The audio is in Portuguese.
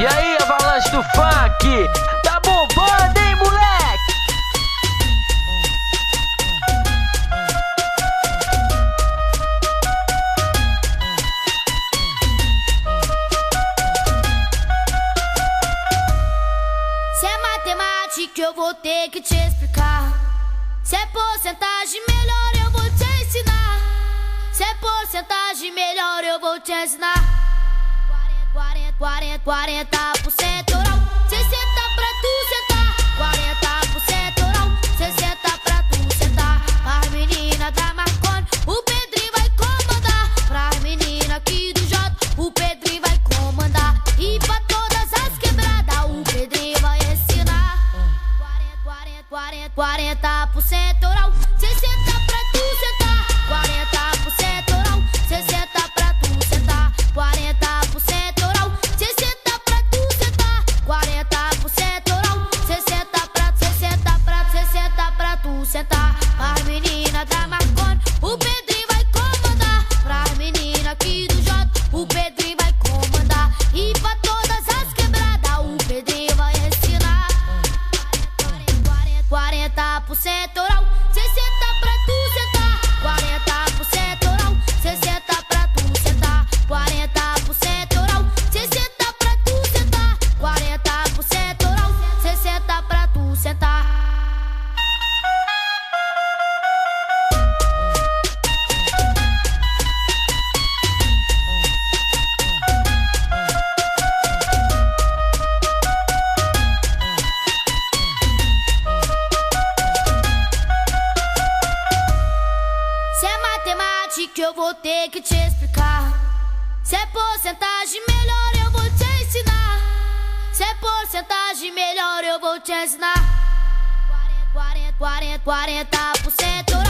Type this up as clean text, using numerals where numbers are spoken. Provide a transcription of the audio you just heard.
E aí, avalanche do funk, tá bombando, hein, moleque? Se é matemática, eu vou ter que te explicar. Se é porcentagem, melhor eu vou te ensinar. Se é porcentagem, melhor eu vou te ensinar. 40% oral, 60 pra tu sentar. 40% oral, 60 pra tu sentar. As meninas da Marconi, o Pedrinho vai comandar. Pras meninas aqui do J, o Pedrinho vai comandar. E pra todas as quebradas, o Pedrinho vai ensinar. 40% oral, 60 pra tu sentar. 40% oral, 60 pra tu sentar. 40% oral, 60 pra tu sentar. 40% oral, 60 pra tu sentar. As meninas da Marconi, o Pedrinho vai comandar. Pras meninas aqui do J, o Pedrinho vai comandar. E pra todas as quebradas, o Pedrinho vai ensinar. 40% oral, 60 pra tu sentar. 40% oral, 60 pra tu sentar. 40% oral, 60 pra tu sentar. 40% oral, 60 pra tu sentar. Se é matemática, eu vou ter que te explicar. Se é porcentagem, melhor eu vou te ensinar. Se é porcentagem, melhor eu vou te ensinar. 40% oral.